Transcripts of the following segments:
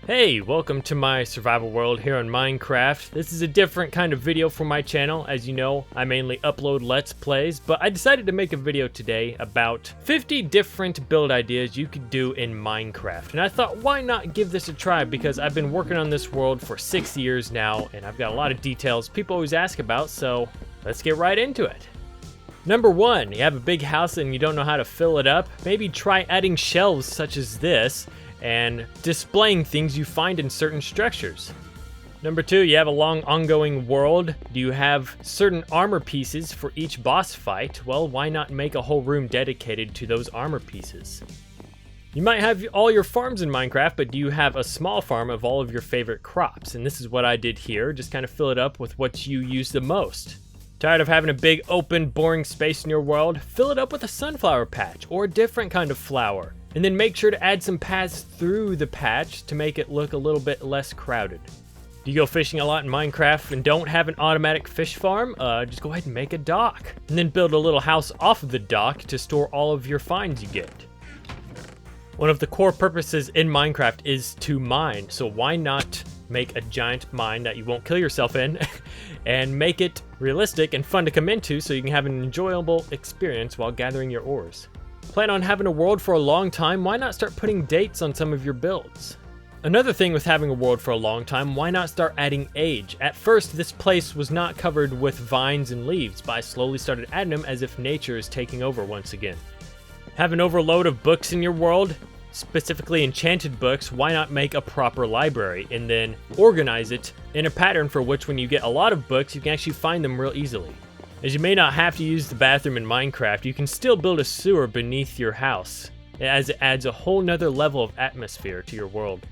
Hey, welcome to my survival world here on Minecraft. This is a different kind of video for my channel. As you know, I mainly upload Let's Plays, but I decided to make a video today about 50 different build ideas you could do in Minecraft. And I thought, why not give this a try? Because I've been working on this world for 6 years now, and I've got a lot of details people always ask about, so let's get right into it. Number 1, you have a big house and you don't know how to fill it up. Maybe try adding shelves such as this, and displaying things you find in certain structures. Number 2, you have a long ongoing world. Do you have certain armor pieces for each boss fight? Well, why not make a whole room dedicated to those armor pieces? You might have all your farms in Minecraft, but do you have a small farm of all of your favorite crops? And this is what I did here, just kind of fill it up with what you use the most. Tired of having a big open boring space in your world? Fill it up with a sunflower patch or a different kind of flower. And then make sure to add some paths through the patch to make it look a little bit less crowded. Do you go fishing a lot in Minecraft and don't have an automatic fish farm? Just go ahead and make a dock. And then build a little house off of the dock to store all of your finds you get. One of the core purposes in Minecraft is to mine, so why not make a giant mine that you won't kill yourself in and make it realistic and fun to come into so you can have an enjoyable experience while gathering your ores. Plan on having a world for a long time, why not start putting dates on some of your builds? Another thing with having a world for a long time, why not start adding age? At first, this place was not covered with vines and leaves, but I slowly started adding them as if nature is taking over once again. Have an overload of books in your world, specifically enchanted books, why not make a proper library and then organize it in a pattern for which when you get a lot of books, you can actually find them real easily. As you may not have to use the bathroom in Minecraft, you can still build a sewer beneath your house, as it adds a whole nother level of atmosphere to your world.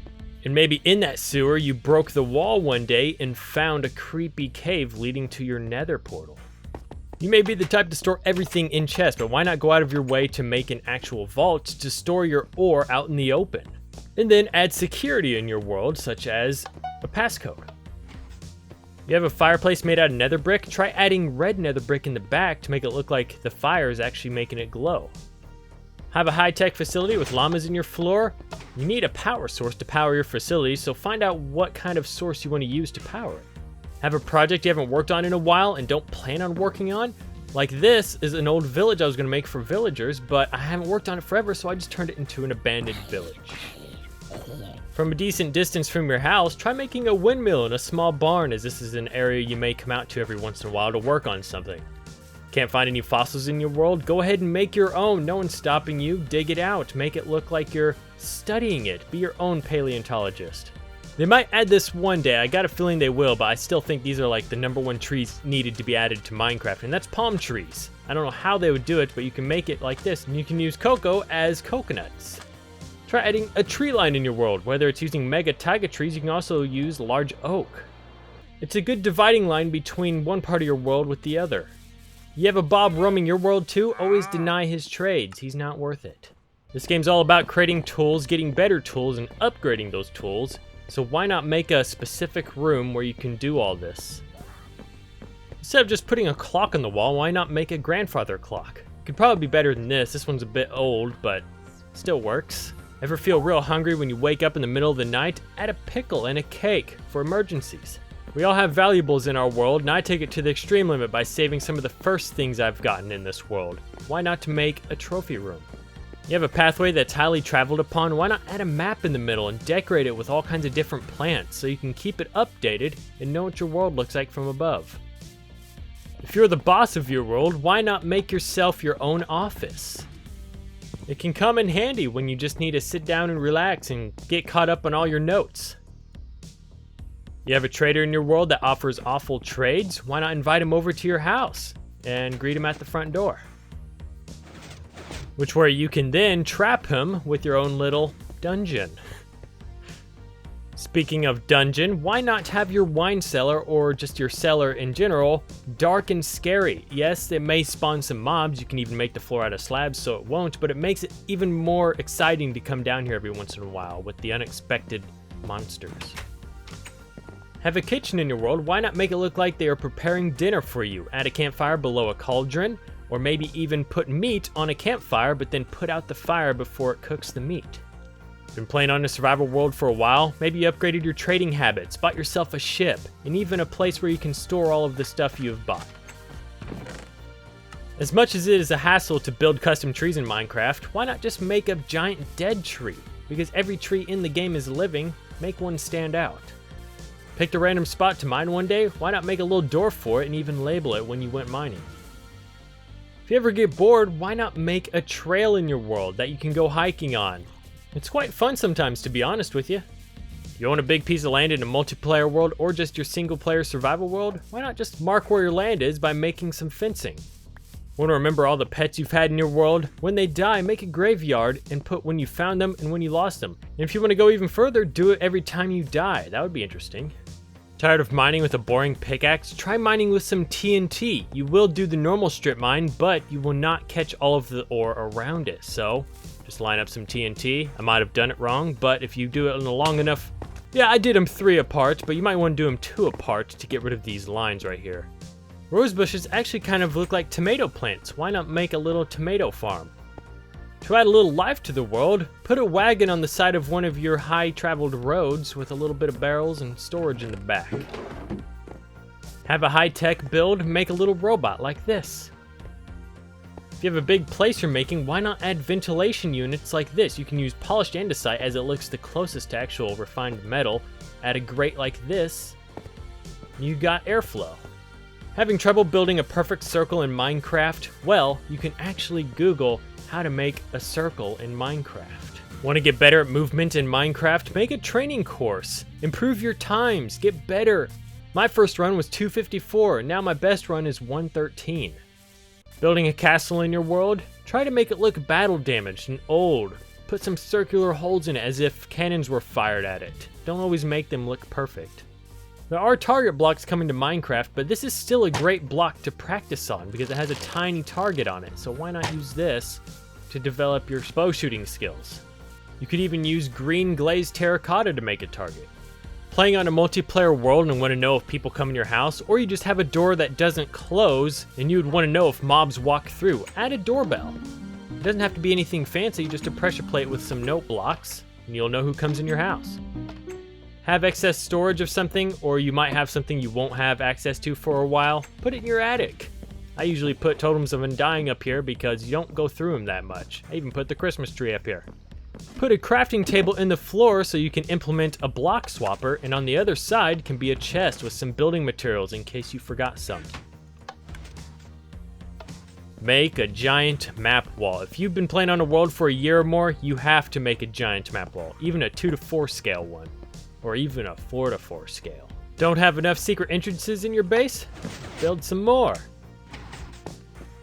And maybe in that sewer, you broke the wall one day and found a creepy cave leading to your nether portal. You may be the type to store everything in chests, but why not go out of your way to make an actual vault to store your ore out in the open? And then add security in your world, such as a passcode. You have a fireplace made out of nether brick? Try adding red nether brick in the back to make it look like the fire is actually making it glow. Have a high-tech facility with llamas in your floor? You need a power source to power your facility, so find out what kind of source you want to use to power it. Have a project you haven't worked on in a while and don't plan on working on? Like this is an old village I was going to make for villagers, but I haven't worked on it forever, so I just turned it into an abandoned village. From a decent distance from your house, try making a windmill in a small barn, as this is an area you may come out to every once in a while to work on something. Can't find any fossils in your world? Go ahead and make your own. No one's stopping you. Dig it out. Make it look like you're studying it. Be your own paleontologist. They might add this one day. I got a feeling they will, but I still think these are like the #1 trees needed to be added to Minecraft, and that's palm trees. I don't know how they would do it, but you can make it like this, and you can use cocoa as coconuts. Try adding a tree line in your world. Whether it's using mega taiga trees, you can also use large oak. It's a good dividing line between one part of your world with the other. You have a Bob roaming your world too? Always deny his trades. He's not worth it. This game's all about creating tools, getting better tools, and upgrading those tools. So why not make a specific room where you can do all this? Instead of just putting a clock on the wall, why not make a grandfather clock? Could probably be better than this. This one's a bit old, but still works. Ever feel real hungry when you wake up in the middle of the night? Add a pickle and a cake for emergencies. We all have valuables in our world, and I take it to the extreme limit by saving some of the first things I've gotten in this world. Why not to make a trophy room? You have a pathway that's highly traveled upon? Why not add a map in the middle and decorate it with all kinds of different plants so you can keep it updated and know what your world looks like from above? If you're the boss of your world, why not make yourself your own office? It can come in handy when you just need to sit down and relax and get caught up on all your notes. You have a trader in your world that offers awful trades? Why not invite him over to your house and greet him at the front door? Which where you can then trap him with your own little dungeon. Speaking of dungeon, why not have your wine cellar, or just your cellar in general, dark and scary? Yes, it may spawn some mobs, you can even make the floor out of slabs so it won't, but it makes it even more exciting to come down here every once in a while with the unexpected monsters. Have a kitchen in your world? Why not make it look like they are preparing dinner for you? Add a campfire below a cauldron, or maybe even put meat on a campfire but then put out the fire before it cooks the meat. Been playing on a survival world for a while? Maybe you upgraded your trading habits, bought yourself a ship, and even a place where you can store all of the stuff you have bought. As much as it is a hassle to build custom trees in Minecraft, why not just make a giant dead tree? Because every tree in the game is living, make one stand out. Picked a random spot to mine one day, why not make a little door for it and even label it when you went mining? If you ever get bored, why not make a trail in your world that you can go hiking on? It's quite fun sometimes, to be honest with you. You own a big piece of land in a multiplayer world or just your single player survival world? Why not just mark where your land is by making some fencing? Want to remember all the pets you've had in your world? When they die, make a graveyard and put when you found them and when you lost them. And if you want to go even further, do it every time you die. That would be interesting. Tired of mining with a boring pickaxe? Try mining with some TNT. You will do the normal strip mine, but you will not catch all of the ore around it. So just line up some TNT. I might have done it wrong, but if you do it in a long enough... Yeah, I did them 3 apart, but you might want to do them 2 apart to get rid of these lines right here. Rose bushes actually kind of look like tomato plants. Why not make a little tomato farm? To add a little life to the world, put a wagon on the side of one of your high-traveled roads with a little bit of barrels and storage in the back. Have a high-tech build, make a little robot like this. If you have a big place you're making, why not add ventilation units like this? You can use polished andesite as it looks the closest to actual refined metal. Add a grate like this, you got airflow. Having trouble building a perfect circle in Minecraft? Well, you can actually Google how to make a circle in Minecraft. Want to get better at movement in Minecraft? Make a training course. Improve your times, get better. My first run was 2:54, now my best run is 1:13. Building a castle in your world? Try to make it look battle damaged and old. Put some circular holes in it as if cannons were fired at it. Don't always make them look perfect. There are target blocks coming to Minecraft, but this is still a great block to practice on because it has a tiny target on it, so why not use this to develop your bow shooting skills? You could even use green glazed terracotta to make a target. Playing on a multiplayer world and want to know if people come in your house, or you just have a door that doesn't close and you would want to know if mobs walk through, add a doorbell. It doesn't have to be anything fancy, just a pressure plate with some note blocks, and you'll know who comes in your house. Have excess storage of something, or you might have something you won't have access to for a while, put it in your attic. I usually put totems of undying up here because you don't go through them that much. I even put the Christmas tree up here. Put a crafting table in the floor so you can implement a block swapper, and on the other side can be a chest with some building materials in case you forgot some. Make a giant map wall. If you've been playing on a world for a year or more, you have to make a giant map wall, even a 2:4 scale one. Or even a 4:4 scale. Don't have enough secret entrances in your base? Build some more.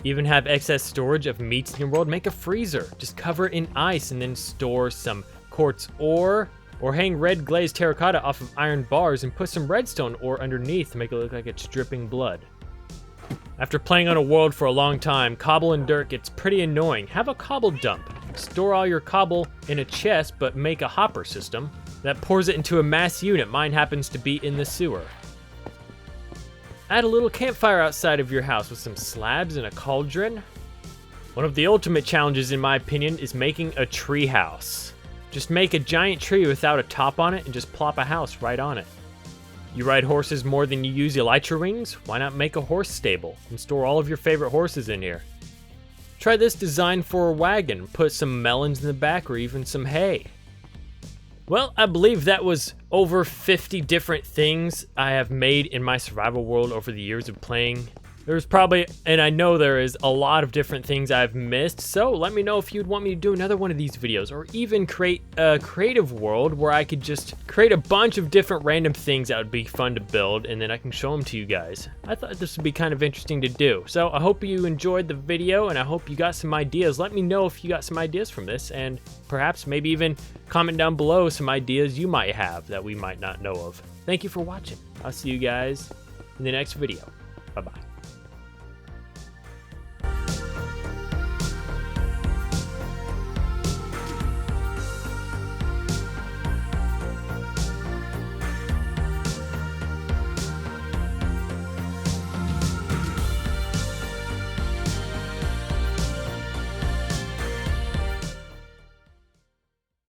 Even have excess storage of meats in your world? Make a freezer. Just cover it in ice and then store some quartz ore, or hang red glazed terracotta off of iron bars and put some redstone ore underneath to make it look like it's dripping blood. After playing on a world for a long time, cobble and dirt gets pretty annoying. Have a cobble dump. Store all your cobble in a chest, but make a hopper system that pours it into a mass unit. Mine happens to be in the sewer. Add a little campfire outside of your house with some slabs and a cauldron. One of the ultimate challenges, in my opinion, is making a tree house. Just make a giant tree without a top on it and just plop a house right on it. You ride horses more than you use elytra rings? Why not make a horse stable and store all of your favorite horses in here? Try this design for a wagon. Put some melons in the back or even some hay. Well, I believe that was over 50 different things I have made in my survival world over the years of playing. There's probably, and I know there is, a lot of different things I've missed, so let me know if you'd want me to do another one of these videos, or even create a creative world where I could just create a bunch of different random things that would be fun to build, and then I can show them to you guys. I thought this would be kind of interesting to do, so I hope you enjoyed the video, and I hope you got some ideas. Let me know if you got some ideas from this, and perhaps maybe even comment down below some ideas you might have that we might not know of. Thank you for watching. I'll see you guys in the next video. Bye-bye.